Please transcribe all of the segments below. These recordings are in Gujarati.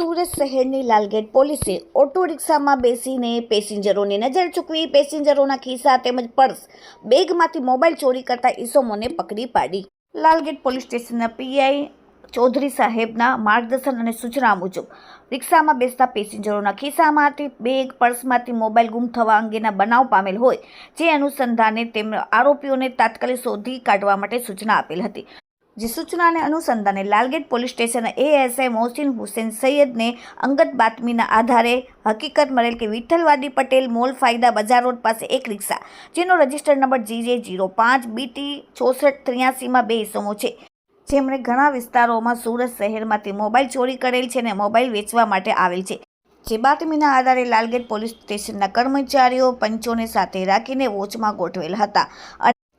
સુરત શહેરની લાલગેટ પોલીસે ઓટો રિક્ષામાં બેસીને પેસેન્જરોની નજર ચૂકવી પેસેન્જરોના ખિસ્સા તેમજ પર્સ બેગમાંથી મોબાઈલ ચોરી કરતા ઈસમોને પકડી પાડી। લાલગેટ પોલીસ સ્ટેશનના પીઆઈ ચૌધરી સાહેબના માર્ગદર્શન અને સૂચના મુજબ રિક્ષામાં બેસતા પેસેન્જરોના ખિસ્સામાંથી બેગ પર્સમાંથી મોબાઈલ ગુમ થવા અંગેના બનાવ પામેલ હોય જે અનુસંધાને તેમણે આરોપીઓને તાત્કાલિક શોધી કાઢવા માટે સૂચના આપેલ હતી। જે સૂચનાને અનુસંધાને લાલગેટ પોલીસ સ્ટેશનના એએસઆઈ મોહસિન હુસૈન સૈયદને અંગત બાતમીના આધારે હકીકત મળેલ કે વિઠ્ઠલવાડી પટેલ મોલ ફાયદા બજાર રોડ પાસે એક રિક્ષા જેનો રજિસ્ટર નંબર GJ05BT 6483માં બે ઈસમો છે જેમણે ઘણા વિસ્તારોમાં સુરત શહેરમાંથી મોબાઈલ ચોરી કરેલ છે અને મોબાઈલ વેચવા માટે આવેલ છે। જે બાતમીના આધારે લાલગેટ પોલીસ સ્ટેશનના કર્મચારીઓ પંચોને સાથે રાખીને વોચમાં ગોઠવેલ હતા।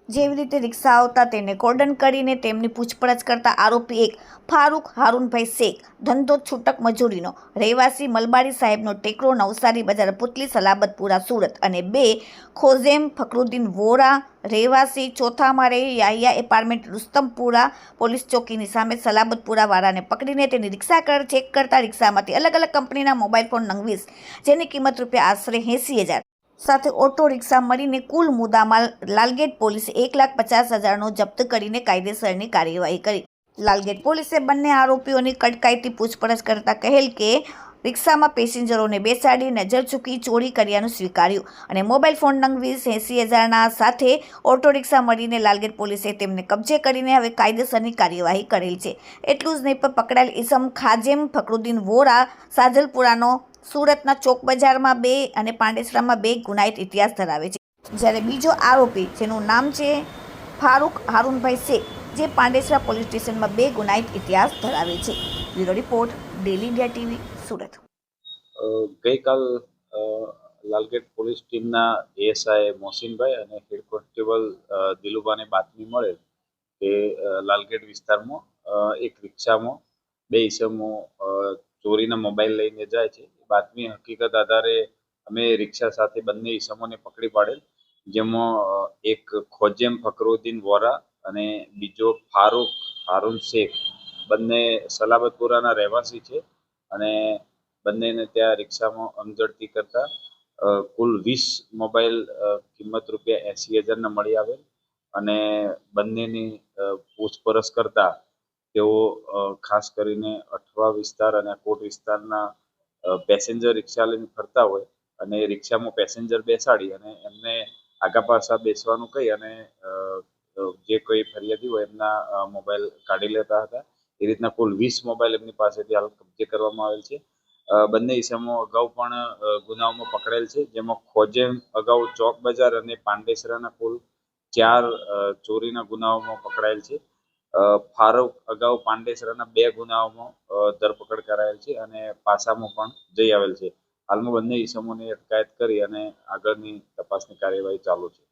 જેવી રીતે રિક્ષા આવતા તેને કોર્ડન કરીને તેમની પૂછપરછ કરતા આરોપી એક ફારૂક હારૂનભાઈ શેખ ધંધો છૂટક મજૂરીનો રહેવાસી મલબારી સાહેબનો ટેકરો નવસારી બજાર પુતલી સલાબતપુરા સુરત અને બે ખોઝેમ ફકરુદ્દીન વોરા રહેવાસી ચોથા માળે યાહિયા એપાર્ટમેન્ટ રુસ્તમપુરા પોલીસ ચોકીની સામે સલાબતપુરા વાળાને પકડીને તેની રિક્ષા ચેક કરતા રિક્ષામાંથી અલગ અલગ કંપનીના મોબાઈલ ફોન 29 જેની કિંમત રૂપિયા આશરે 80,000 સાથે ઓટો રિક્ષા મળીને કુલ મુદ્દામાલ લાલગેટ પોલીસે 1,50,000નો જપ્ત કરીને કાયદેસરની કાર્યવાહી કરી। લાલગેટ પોલીસે બંને આરોપીઓની કડકાઈથી પૂછપરછ કરતા કહેલ કે રિક્ષામાં પેસેન્જરોને બેસાડી નજર ચૂકી ચોરી કર્યાનું સ્વીકાર્યું અને મોબાઈલ ફોન 80,000ના સાથે ઓટો રિક્ષા મળીને લાલગેટ પોલીસે તેમને કબજે કરીને હવે કાયદેસરની કાર્યવાહી કરેલ છે। એટલું જ નહીં પણ પકડાયેલ ઈસમ ખાજેમ ફકરુદ્દીન વોરા સાજલપુરાનો સુરતના ચોક બજારમાં 2 અને પાંડેસરામાં 2 ગુનાહિત ઇતિહાસ ધરાવે છે, જ્યારે બીજો આરોપી જેનું નામ છે ફારૂક હારૂનભાઈ શેખ જે પાંડેસરા પોલીસ સ્ટેશનમાં 2 ગુનાહિત ઇતિહાસ ધરાવે છે। Bureau report daily India TV Surat. ગઈકાલ લાલગેટ પોલીસ ટીમના એએસઆઈ મોહસિનભાઈ અને હેડ કોન્સ્ટેબલ દિલુબાને બાતમી મળેલ કે લાલગેટ વિસ્તારમાં એક રિક્ષામાં 2 ઈસમો ચોરીના મોબાઈલ લઈને જાય છે। બાતમી હકીકત આધારે અમે રિક્ષા સાથે બંને ઈસમોને પકડી પાડેલ, જેમાં એક ખોજેમ ફકરુદ્દીન વોરા અને બીજો ફારૂક હારૂન શેખ બંને સલાબતપુરાના રહેવાસી છે અને બંનેને ત્યાં રિક્ષામાં અમઝડતી કરતા કુલ 20 મોબાઈલ કિંમત રૂપિયા 80,000ના મળી આવેલ અને બંનેની પૂછપરછ કરતા તેઓ ખાસ કરીને અઠવા વિસ્તાર અને કોટ વિસ્તારના પેસેન્જર રિક્ષા લઈને ફરતા હોય અને રિક્ષામાં પેસેન્જર બેસાડી અને એમને આગા પાછા બેસવાનું કહી અને જે કોઈ ફરિયાદી હોય એમના મોબાઈલ કાઢી લેતા હતા। એ રીતના કુલ 20 મોબાઈલ એમની પાસેથી હાલ કબજે કરવામાં આવેલ છે। બંને ઈસમો અગાઉ પણ ગુનાઓમાં પકડેલ છે, જેમાં ખોજેમ અગાઉ ચોક બજાર અને પાંડેસરાના કુલ 4 ચોરીના ગુનાઓમાં પકડાયેલ છે। ફારૂક અગાઉ પાંડેસરાના 2 ગુનાઓમાં ધરપકડ કરાયેલ છે અને પાસામાં પણ જઈ આવેલ છે। હાલમાં બંને ઈસમોની અટકાયત કરી અને આગળની તપાસની કાર્યવાહી ચાલુ છે।